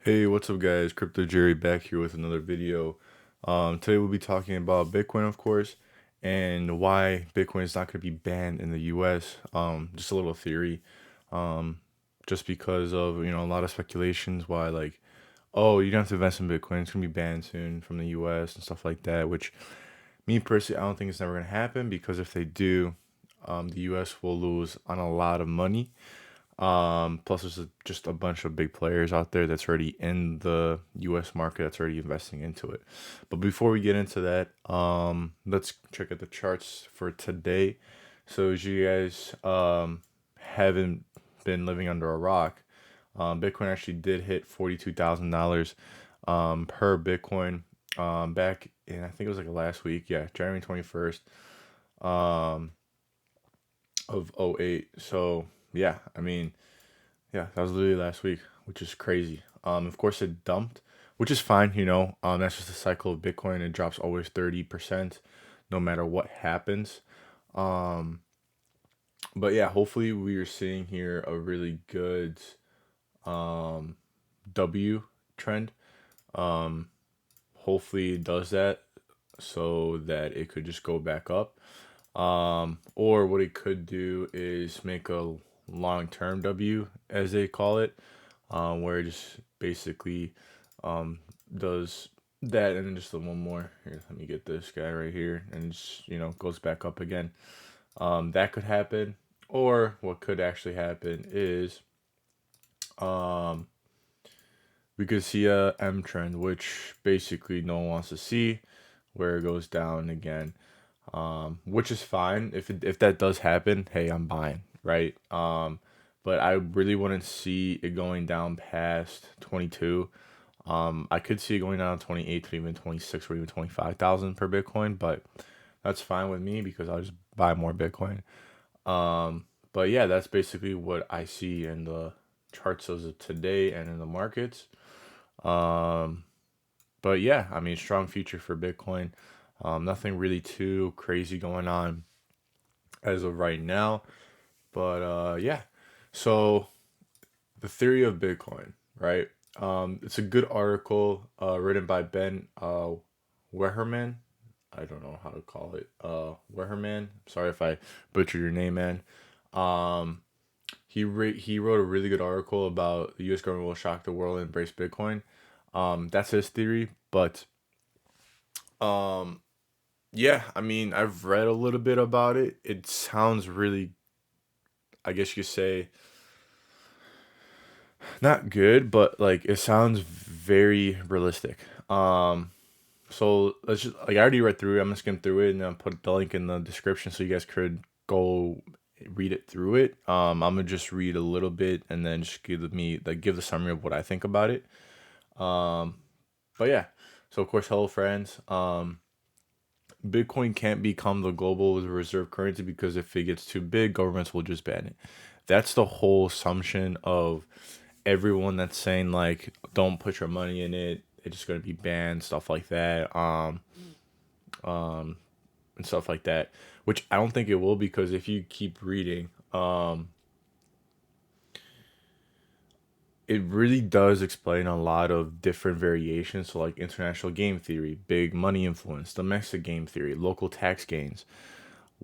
Hey, what's up, guys? Cryptojiri back here with another video. Today we'll be talking about Bitcoin, of course, and why Bitcoin is not going to be banned in the U.S. Just a little theory. Um, just because of a lot of speculations why oh, you don't have to invest in Bitcoin. It's going to be banned soon from the U.S. and stuff like that. Which me personally, I don't think it's never going to happen because if they do, the U.S. will lose on a lot of money. Plus, there's just a bunch of big players out there that's already in the U.S. market that's already investing into it. But before we get into that, let's check out the charts for today. So, as you guys haven't been living under a rock, Bitcoin actually did hit $42,000 per Bitcoin back in, I think it was like last week. Yeah, January 21st um, of '08. So, yeah, I mean, yeah, that was literally last week, which is crazy. Of course it dumped, which is fine, you know. That's just the cycle of Bitcoin. It drops always 30%, no matter what happens. Um, but yeah, hopefully we are seeing here a really good um W trend. Um, hopefully it does that so that it could just go back up. Or what it could do is make a long-term W, as they call it, where it just basically um, does that and then just the one more. Here, let me get this guy right here, and just, goes back up again. That could happen, or what could actually happen is um, we could see a M trend, which basically no one wants to see, where it goes down again, which is fine. If that does happen, hey, I'm buying, right? But I really wouldn't see it going down past 22. I could see it going down to 28 to even 26 or even 25,000 per Bitcoin, but that's fine with me because I'll just buy more Bitcoin. But yeah, that's basically what I see in the charts as of today and in the markets. Um, but yeah, I mean, strong future for Bitcoin. Nothing really too crazy going on as of right now. But yeah, so the theory of Bitcoin, right? It's a good article written by Ben Weherman. I don't know how to call it. Weherman. Sorry if I butchered your name, man. Um, he wrote a really good article about the U.S. government will shock the world and embrace Bitcoin. That's his theory, but um, yeah, I mean, I've read a little bit about it. It sounds really, I guess you could say, not good, but like it sounds very realistic. So let's just like I already read through it. I'm gonna skim through it and then put the link in the description so you guys could go read it through it. I'm gonna just read a little bit and then just give the summary of what I think about it. Um, but yeah, so of course, hello friends. Bitcoin can't become the global reserve currency because if it gets too big, governments will just ban it. That's the whole assumption of everyone that's saying like don't put your money in it. It's just gonna be banned, stuff like that. And stuff like that. Which I don't think it will because if you keep reading, it really does explain a lot of different variations. So like international game theory, big money influence, domestic game theory, local tax gains,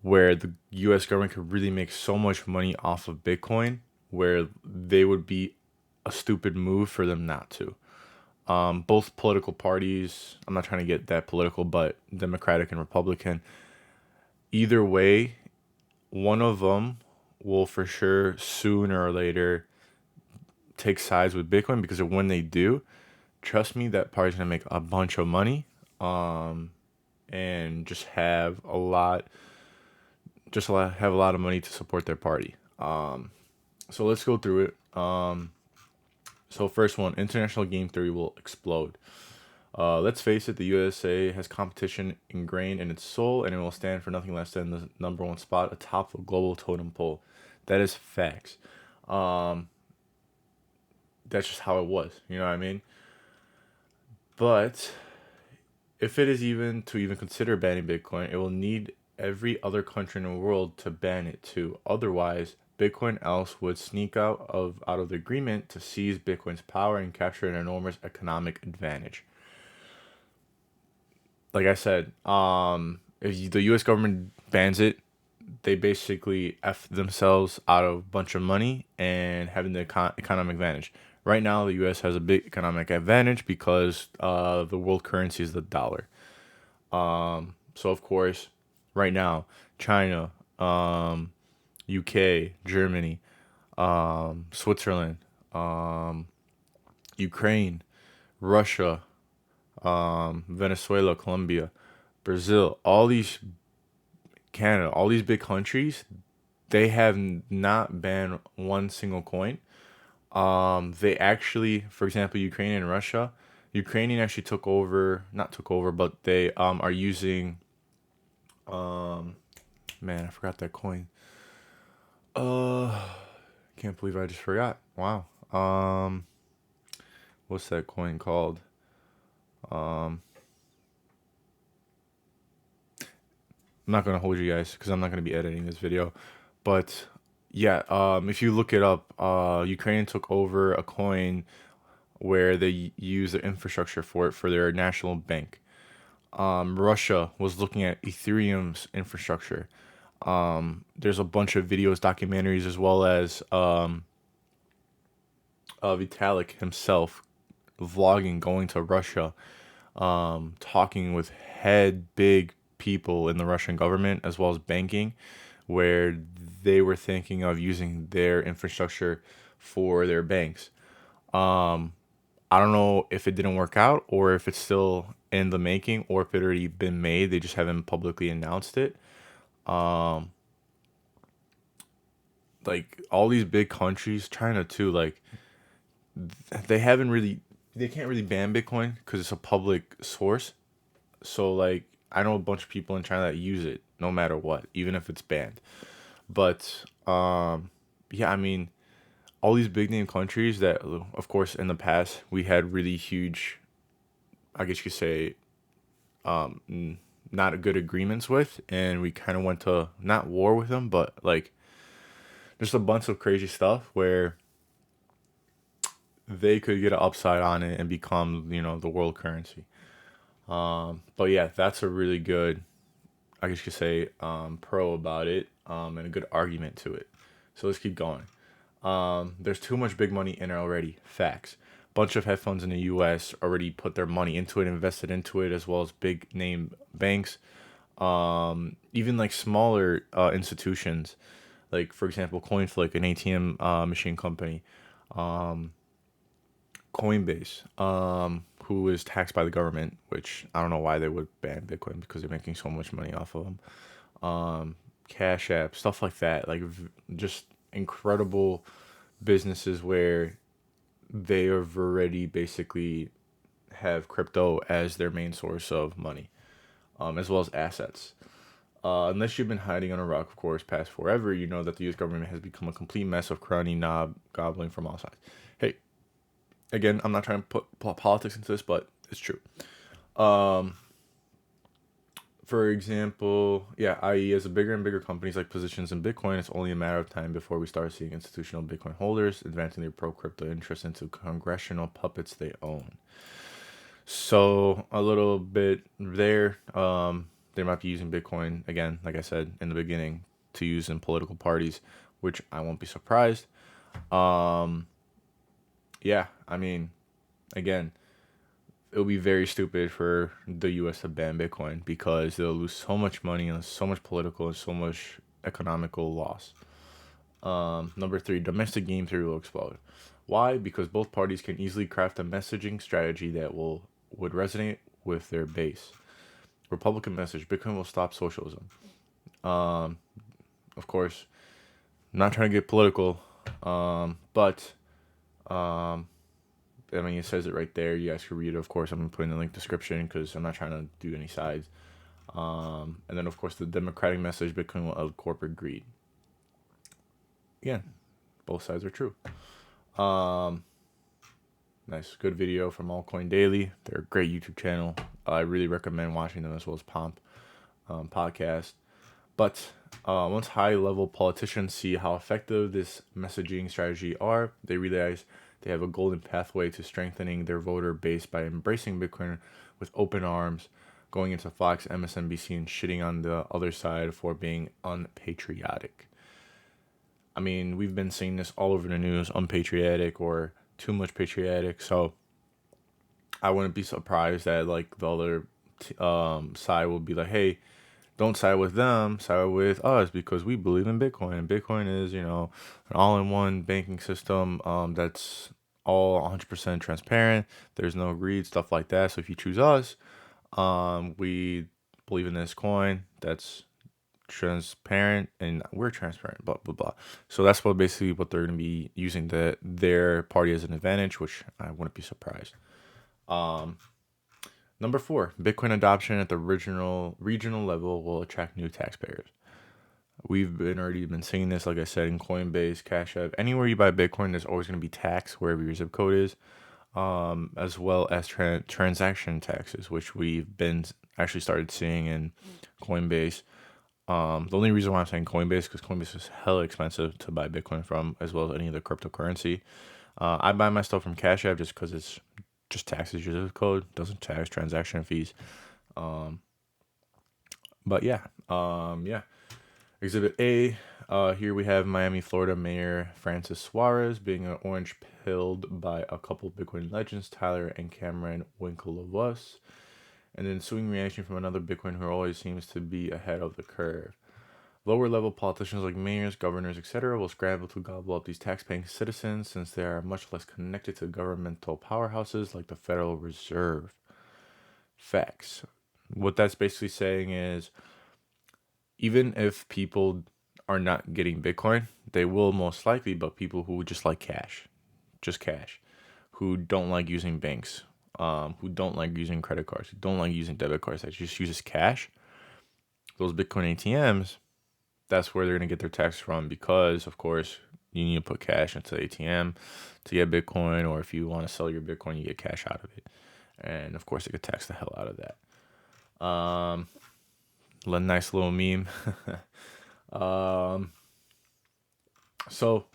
where the US government could really make so much money off of Bitcoin where they would be a stupid move for them not to. Both political parties, I'm not trying to get that political, but Democratic and Republican, either way, one of them will for sure sooner or later take sides with Bitcoin because when they do, trust me, that party's gonna make a bunch of money, um, and have a lot of money to support their party. So let's go through it. So first one, international game theory will explode. Let's face it, the USA has competition ingrained in its soul, and it will stand for nothing less than the number one spot atop the global totem pole. That is facts. Um, that's just how it was. You know what I mean? But if it is even consider banning Bitcoin, it will need every other country in the world to ban it too. Otherwise, Bitcoin else would sneak out of the agreement to seize Bitcoin's power and capture an enormous economic advantage. Like I said, if the U.S. government bans it, they basically f themselves out of a bunch of money and having the economic advantage. Right now, the U.S. has a big economic advantage because the world currency is the dollar. So of course, right now, China, UK, Germany, Switzerland, Ukraine, Russia, Venezuela, Colombia, Brazil, all these Canada, all these big countries, they have not banned one single coin. They actually, for example, Ukraine and Russia, Ukrainian actually not took over, but they are using, man, I forgot that coin. Uh, can't believe I just forgot. Wow. What's that coin called? I'm not gonna hold you guys because I'm not gonna be editing this video, but yeah, if you look it up, Ukraine took over a coin where they use the infrastructure for it for their national bank. Russia was looking at Ethereum's infrastructure. There's a bunch of videos, documentaries, as well as Vitalik himself vlogging, going to Russia, talking with big people in the Russian government as well as banking, where they were thinking of using their infrastructure for their banks. I don't know if it didn't work out or if it's still in the making or if it already been made. They just haven't publicly announced it. Like all these big countries, China too, like they haven't really, they can't really ban Bitcoin because it's a public source. So like I know a bunch of people in China that use it no matter what, even if it's banned. But yeah, I mean, all these big name countries that, of course, in the past we had really huge, I guess you could say, not good agreements with, and we kind of went to not war with them, but like just a bunch of crazy stuff where they could get an upside on it and become, the world currency. But yeah, that's a really good, I guess you could say, pro about it, and a good argument to it. So let's keep going. There's too much big money in it already. Facts. Bunch of hedge funds in the U.S. already put their money into it, invested into it, as well as big name banks. Even like smaller institutions, like for example, CoinFlick, an ATM machine company, Coinbase, who is taxed by the government, which I don't know why they would ban Bitcoin because they're making so much money off of them. Cash App, stuff like that, like just incredible businesses where they have already basically have crypto as their main source of money, as well as assets. Unless you've been hiding on a rock, of course, past forever, you know that the U.S. government has become a complete mess of crony knob gobbling from all sides. Hey, again, I'm not trying to put politics into this, but it's true. For example, yeah, i.e., as a bigger and bigger companies like positions in Bitcoin, it's only a matter of time before we start seeing institutional Bitcoin holders advancing their pro crypto interests into congressional puppets they own. So a little bit there, they might be using Bitcoin again, like I said in the beginning, to use in political parties, which I won't be surprised. Yeah, I mean, again, it would be very stupid for the U.S. to ban Bitcoin because they'll lose so much money and so much political and so much economical loss. Number three, domestic game theory will explode. Why? Because both parties can easily craft a messaging strategy that would resonate with their base. Republican message: Bitcoin will stop socialism. Of course, not trying to get political, but I mean, it says it right there. You guys can read it. Of course, I'm going to put in the link description because I'm not trying to do any sides. And then, of course, the democratic message: Bitcoin will end corporate greed. Again, both sides are true. Nice, good video from Altcoin Daily. They're a great YouTube channel. I really recommend watching them, as well as Pomp podcast. But once high-level politicians see how effective this messaging strategy are, they realize they have a golden pathway to strengthening their voter base by embracing Bitcoin with open arms, going into Fox, MSNBC, and shitting on the other side for being unpatriotic. I mean, we've been seeing this all over the news, unpatriotic or too much patriotic. So I wouldn't be surprised that like the other side will be like, hey, don't side with them, side with us because we believe in Bitcoin. And Bitcoin is, an all-in-one banking system that's all 100% transparent. There's no greed, stuff like that. So if you choose us, we believe in this coin that's transparent and we're transparent, blah blah blah. So that's what basically what they're going to be using their party as an advantage, which I wouldn't be surprised. Number 4, Bitcoin adoption at the regional level will attract new taxpayers. We've already been seeing this, like I said, in Coinbase, Cash App. Anywhere you buy Bitcoin, there's always going to be tax wherever your zip code is, as well as transaction taxes, which we've been actually started seeing in Coinbase. The only reason why I'm saying Coinbase because Coinbase is hella expensive to buy Bitcoin from, as well as any other cryptocurrency. I buy my stuff from Cash App just because it's just taxes your zip code, doesn't tax transaction fees. But yeah. Exhibit A. Here we have Miami, Florida Mayor Francis Suarez being orange pilled by a couple Bitcoin legends, Tyler and Cameron Winklevoss, and then ensuing reaction from another Bitcoin who always seems to be ahead of the curve. Lower level politicians like mayors, governors, etc. will scramble to gobble up these tax-paying citizens since they are much less connected to governmental powerhouses like the Federal Reserve. Facts. What that's basically saying is even if people are not getting Bitcoin, they will most likely, but people who just like cash, just cash, who don't like using banks, who don't like using credit cards, who don't like using debit cards, that just uses cash, those Bitcoin ATMs, that's where they're going to get their tax from because, of course, you need to put cash into the ATM to get Bitcoin, or if you want to sell your Bitcoin, you get cash out of it. And, of course, they could tax the hell out of that. A nice little meme. So,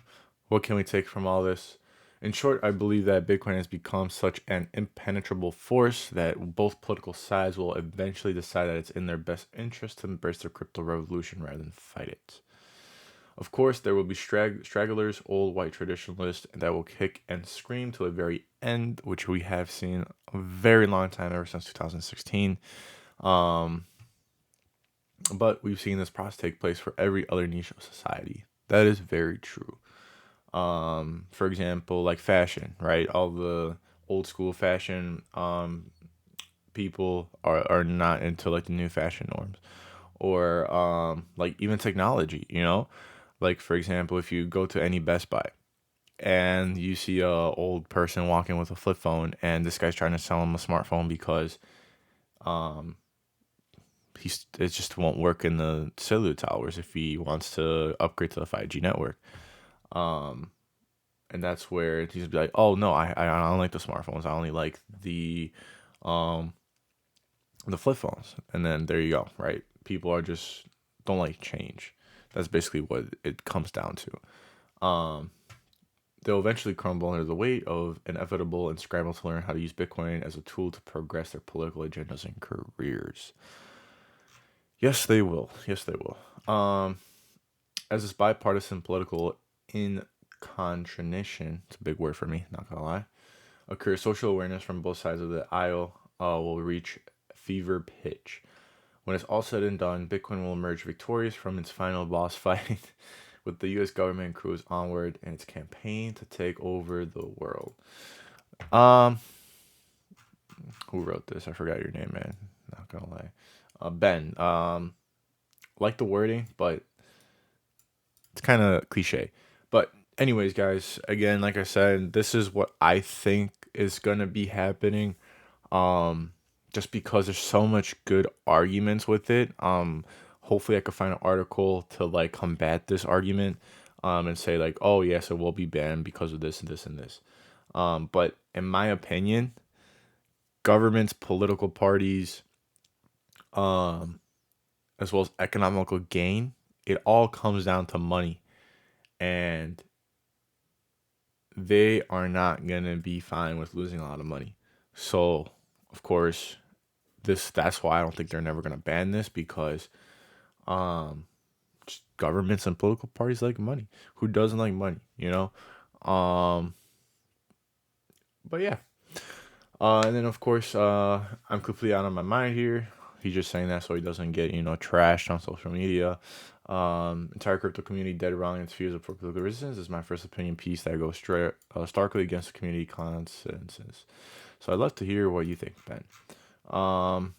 what can we take from all this? In short, I believe that Bitcoin has become such an impenetrable force that both political sides will eventually decide that it's in their best interest to embrace the crypto revolution rather than fight it. Of course, there will be stragglers, old white traditionalists, that will kick and scream to the very end, which we have seen a very long time, ever since 2016. But we've seen this process take place for every other niche of society. That is very true. For example, like fashion, right? All the old school fashion people are not into like the new fashion norms, or like even technology, like for example, if you go to any Best Buy and you see a old person walking with a flip phone and this guy's trying to sell him a smartphone because it just won't work in the cellular towers if he wants to upgrade to the 5G network. And that's where he's be like, oh no, I don't like the smartphones. I only like the flip phones. And then there you go, right? People are just don't like change. That's basically what it comes down to. They'll eventually crumble under the weight of inevitable and scramble to learn how to use Bitcoin as a tool to progress their political agendas and careers. Yes, they will. Yes, they will. As this bipartisan political incontrition, it's a big word for me, not gonna lie, occurs, social awareness from both sides of the aisle will reach fever pitch. When it's all said and done, Bitcoin will emerge victorious from its final boss fight with the U.S. government cruise onward in its campaign to take over the world. Who wrote this? I forgot your name, man. Not gonna lie. Ben. Like the wording, but it's kind of cliche. But anyways, guys, again, like I said, this is what I think is gonna be happening. Just because there's so much good arguments with it. Hopefully I could find an article to like combat this argument. And say like, oh yes, it will be banned because of this and this and this. But in my opinion, governments, political parties, as well as economical gain, it all comes down to money. And they are not going to be fine with losing a lot of money. So, of course, that's why I don't think they're never going to ban this, because um governments and political parties like money. Who doesn't like money, you know? Um but yeah. And then of course, I'm completely out of my mind here. He's just saying that so he doesn't get, trashed on social media. Entire crypto community dead wrong in its fears of political resistance is my first opinion piece that goes straight starkly against the community consensus. So I'd love to hear what you think, Ben. Um,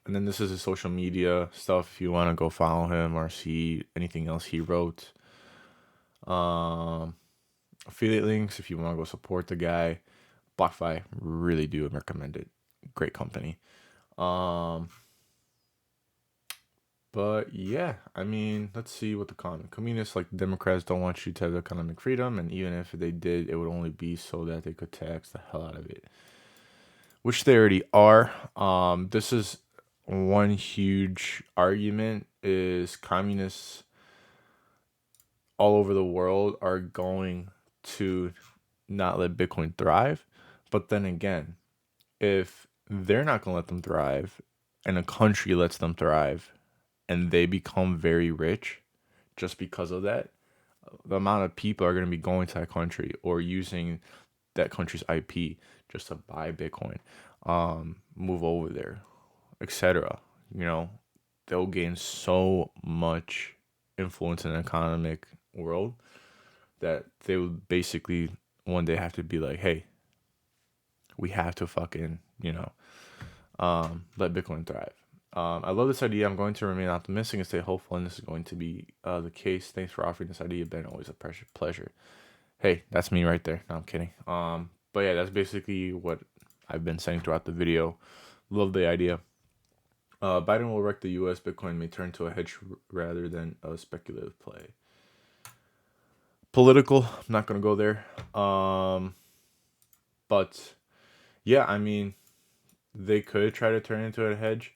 and then this is his social media stuff. If you want to go follow him or see anything else he wrote, um, affiliate links if you want to go support the guy. BlockFi, really do recommend it. Great company. But yeah, I mean, let's see what the communists, like the Democrats, don't want you to have economic freedom, and even if they did, it would only be so that they could tax the hell out of it, which they already are. This is one huge argument: is communists all over the world are going to not let Bitcoin thrive. But then again, if they're not going to let them thrive and a country lets them thrive and they become very rich just because of that, the amount of people are going to be going to that country or using that country's IP just to buy Bitcoin, move over there, etc. They'll gain so much influence in the economic world that they would basically one day have to be like, hey, we have to fucking, let Bitcoin thrive. I love this idea. I'm going to remain optimistic and stay hopeful, and this is going to be the case. Thanks for offering this idea, Ben. Always a pleasure. Hey, that's me right there. No, I'm kidding. But yeah, that's basically what I've been saying throughout the video. Love the idea. Biden will wreck the U.S. Bitcoin may turn to a hedge rather than a speculative play. Political. I'm not gonna go there. But yeah, I mean, they could try to turn it into a hedge,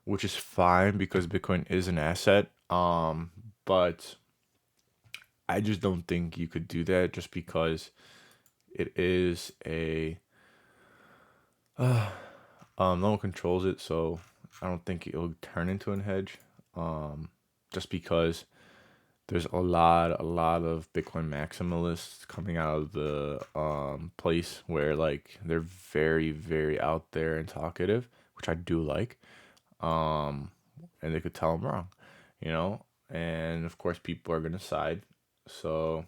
which is fine because Bitcoin is an asset. But I just don't think you could do that just because it is a no one controls it, so I don't think it'll turn into a hedge. Just because there's a lot of Bitcoin maximalists coming out of the place where like they're very, very out there and talkative, which I do like. And they could tell them wrong, and of course people are gonna side. So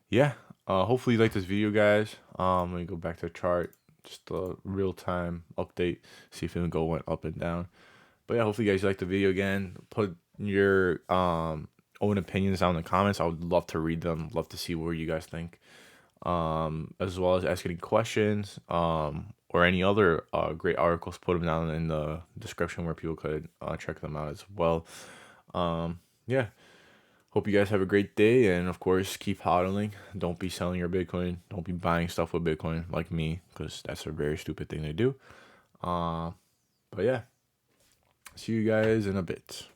yeah, hopefully you like this video, guys. Let me go back to the chart, just a real-time update, see if it went up and down. But yeah, hopefully you guys like the video. Again, put your own opinions down in the comments. I would love to read them, love to see what you guys think, as well as ask any questions, or any other great articles. Put them down in the description where people could check them out as well. Yeah, hope you guys have a great day, and of course keep hodling. Don't be selling your Bitcoin, don't be buying stuff with Bitcoin like me, because that's a very stupid thing to do. But yeah, see you guys in a bit.